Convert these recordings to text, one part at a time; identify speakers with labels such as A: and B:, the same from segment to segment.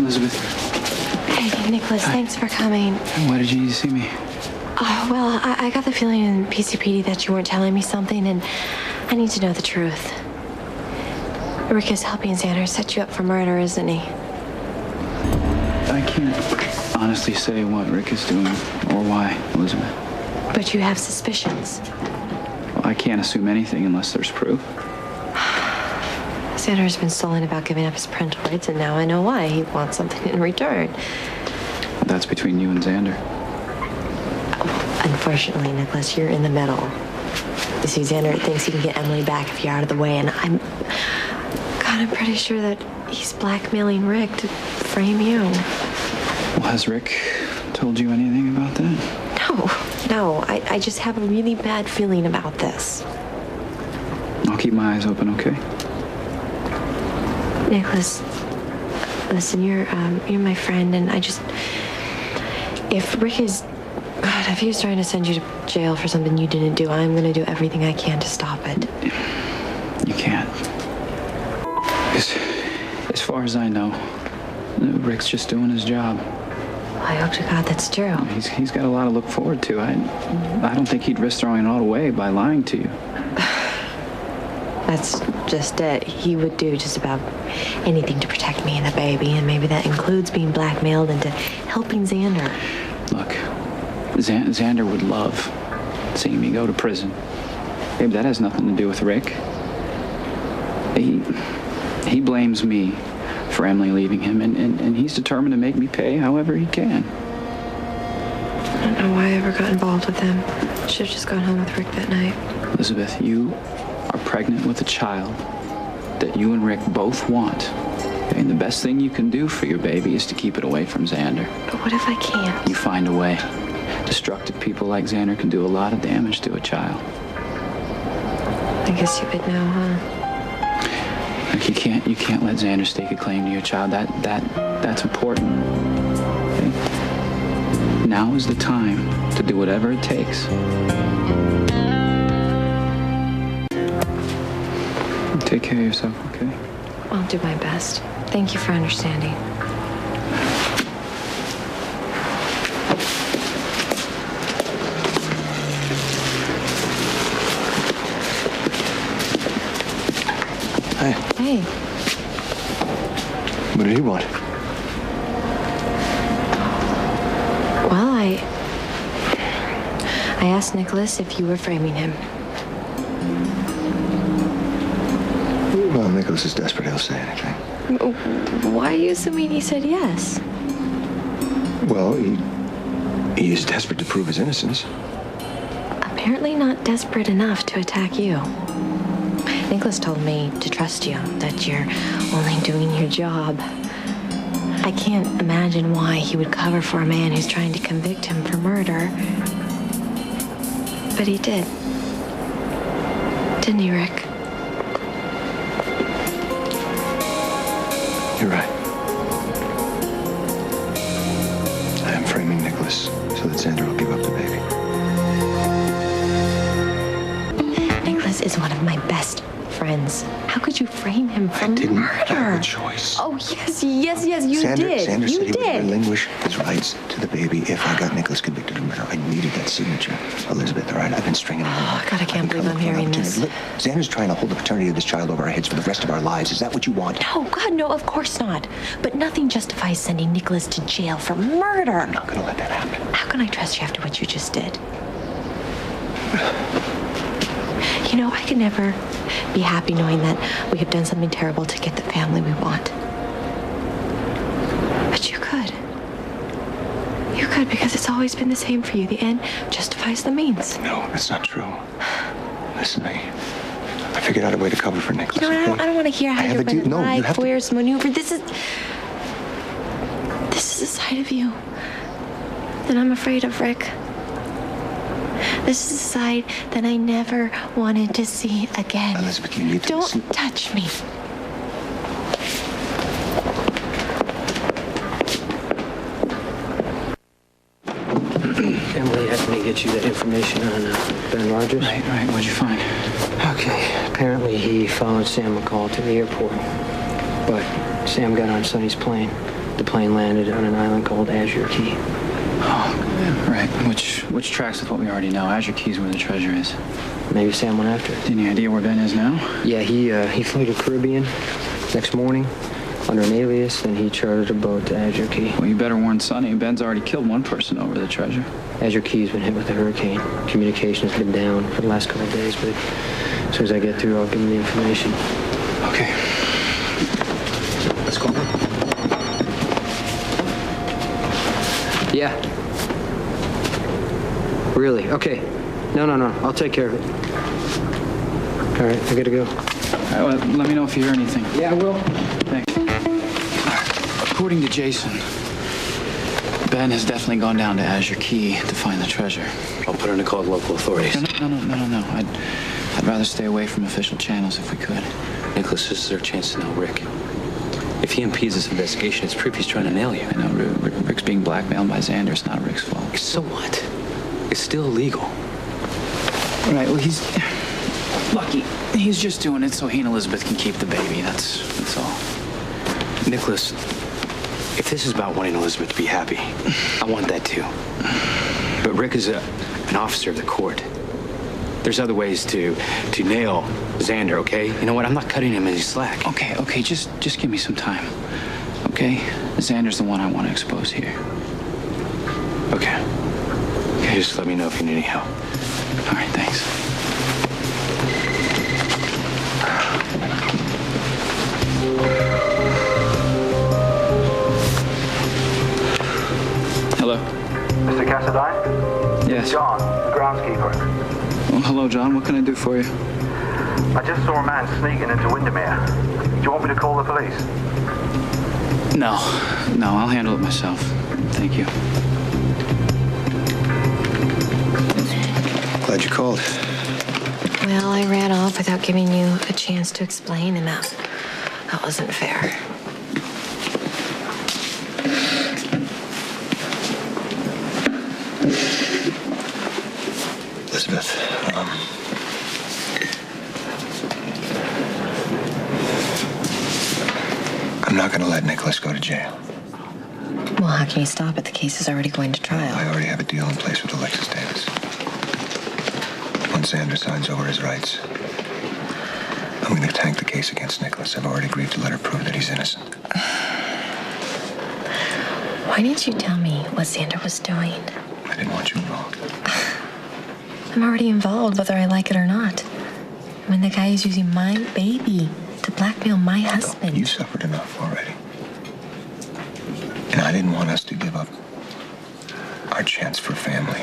A: Elizabeth.
B: Hey, Nikolas, thanks for coming.
A: Why did you need to see me?
B: Well, I got the feeling in PCPD that you weren't telling me something, and I need to know the truth. Rick is helping Zander set you up for murder, isn't he?
A: I can't honestly say what Rick is doing or why, Elizabeth.
B: But you have suspicions.
A: Well, I can't assume anything unless there's proof.
B: Zander has been sullen about giving up his parental rights, and now I know why. He wants something in return.
A: That's between you and Zander.
B: Unfortunately, Nikolas, you're in the middle. You see, Zander thinks he can get Emily back if you're out of the way, and I'm pretty sure that he's blackmailing Rick to frame you.
A: Well, has Rick told you anything about that?
B: No. I just have a really bad feeling about this.
A: I'll keep my eyes open, okay?
B: Nikolas, listen, you're my friend, and if Rick is, God, if he's trying to send you to jail for something you didn't do, I'm gonna do everything I can to stop it.
A: You can't. As far as I know, Rick's just doing his job.
B: Well, I hope to God that's true.
A: He's got a lot to look forward to. I don't think he'd risk throwing it all away by lying to you.
B: That's just it. He would do just about anything to protect me and the baby, and maybe that includes being blackmailed into helping Zander.
A: Look, Zander would love seeing me go to prison. Babe, that has nothing to do with Rick. He blames me for Emily leaving him, and he's determined to make me pay however he can.
B: I don't know why I ever got involved with them. Should have just gone home with Rick that night.
A: Elizabeth, you are pregnant with a child that you and Rick both want. And the best thing you can do for your baby is to keep it away from Zander.
B: But what if I can't?
A: You find a way. Destructive people like Zander can do a lot of damage to a child.
B: I guess you would know, huh?
A: Like you can't let Zander stake a claim to your child. That's important. Okay? Now is the time to do whatever it takes. Take care of yourself, okay?
B: I'll do my best. Thank you for understanding.
C: Hey.
B: Hey.
C: What did he want?
B: Well, I asked Nikolas if you were framing him.
C: Well, Nikolas is desperate. He'll say anything.
B: Why are you assuming he said yes?
C: Well, he is desperate to prove his innocence.
B: Apparently not desperate enough to attack you. Nikolas told me to trust you, that you're only doing your job. I can't imagine why he would cover for a man who's trying to convict him for murder. But he did. Didn't he, Rick?
C: You're right. I am framing Nikolas so that Zander will give up the baby.
B: Nikolas is one of my best friends. How could you frame him for murder?
C: I didn't have a choice.
B: Oh, yes, you
C: Zander
B: did.
C: said
B: You
C: he would
B: did.
C: relinquish his rights to the baby if I got Nikolas convicted of murder. I needed that signature. Elizabeth, all right? I've been stringing him along.
B: Oh, God, I can't believe I'm hearing this.
C: Look, Xander's trying to hold the paternity of this child over our heads for the rest of our lives. Is that what you want?
B: No, God, no, of course not. But nothing justifies sending Nikolas to jail for murder.
C: I'm not going to let that happen.
B: How can I trust you after what you just did? You know, I can never be happy knowing that we have done something terrible to get the family we want. But you could. You could, because it's always been the same for you. The end justifies the means.
C: No, that's not true. Listen to me. I figured out a way to cover for Nikolas.
B: You know, I don't want to hear how you're going to lie, coerce, maneuver. This is a side of you that I'm afraid of, Rick. This is a side that I never wanted to see again.
C: Elizabeth, you need to listen.
B: Don't touch me.
D: Emily had me get you that information on Ben Rogers.
A: Right. What'd you find?
D: Okay. Apparently he followed Sam McCall to the airport. But Sam got on Sonny's plane. The plane landed on an island called Azure Key.
A: Oh, right. Which tracks with what we already know. Azure Key's where the treasure is.
D: Maybe Sam went after it.
A: Any idea where Ben is now?
D: Yeah, he flew to Caribbean next morning under an alias, then he chartered a boat to Azure Key.
A: Well, you better warn Sonny. Ben's already killed one person over the treasure.
D: Azure Key's been hit with a hurricane. Communication's been down for the last couple of days, but as soon as I get through, I'll give him the information.
A: Okay. Let's go.
D: Yeah. Really? Okay. No. I'll take care of it. All right, I gotta go.
A: All right, well, let me know if you hear anything.
D: Yeah, I will.
A: Thanks. All right. According to Jason, Ben has definitely gone down to Azure Key to find the treasure.
E: I'll put in a call to local authorities.
A: No. I'd rather stay away from official channels if we could.
E: Nikolas, this is our chance to know Rick. If he impedes this investigation, it's proof he's trying to nail you.
A: I know Rick's being blackmailed by Zander. It's not Rick's fault.
E: So what? It's still illegal.
A: All right, well, he's just doing it so he and Elizabeth can keep the baby. That's all.
E: Nikolas, if this is about wanting Elizabeth to be happy, I want that too. But Rick is an officer of the court. There's other ways to nail Zander, okay? You know what? I'm not cutting him any slack.
A: Okay, just give me some time. Okay? Zander's the one I want to expose here.
E: Okay, just let me know if you need any help.
A: All right, thanks. Hello?
F: Mr. Cassadine?
A: Yes.
F: John, the groundskeeper.
A: Well, hello, John. What can I do for you?
F: I just saw a man sneaking into Windermere. Do you want me to call the police?
A: No, I'll handle it myself. Thank you.
C: Glad you called.
B: Well, I ran off without giving you a chance to explain, and that wasn't fair.
C: Elizabeth, I'm not going to let Nikolas go to jail.
B: Well, how can you stop it? The case is already going to trial.
C: I already have a deal in place with Alexis Davis. Once Zander signs over his rights, I'm going to tank the case against Nikolas. I've already agreed to let her prove that he's innocent.
B: Why didn't you tell me what Zander was doing?
C: I didn't want you involved.
B: I'm already involved, whether I like it or not. I mean, the guy is using my baby to blackmail my husband.
C: You suffered enough already. And I didn't want us to give up our chance for family.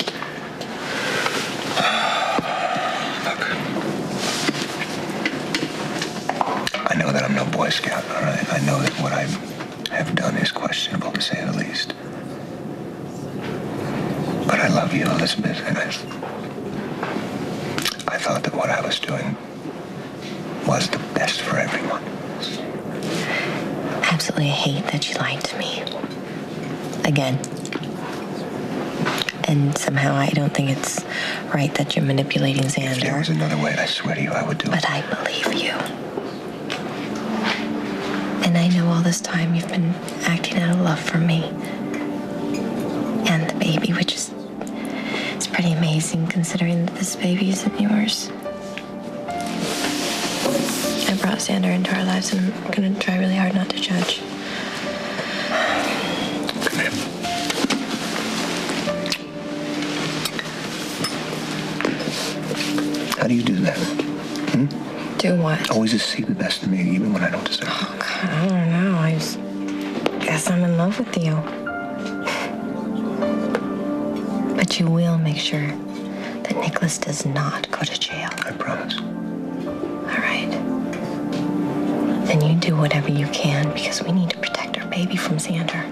C: Look. I know that I'm no Boy Scout, all right? I know that what I have done is questionable, to say the least. But I love you, Elizabeth, and I thought that what I was doing was the best for everyone.
B: Absolutely hate that you lied to me. Again. And somehow I don't think it's right that you're manipulating Zander.
C: If there was another way, I swear to you, I would do it.
B: But I believe you. And I know all this time you've been acting out of love for me. And the baby, which is it's pretty amazing considering that this baby isn't yours. I brought Zander into our lives, and I'm going to try really hard not to judge.
C: Come here. How do you do that?
B: Do what?
C: Always just see the best in me, even when I don't deserve it.
B: Oh, God, I don't know. I just guess I'm in love with you. But you will make sure that Nikolas does not go to jail.
C: I promise.
B: All right. Then you do whatever you can, because we need to protect our baby from Zander.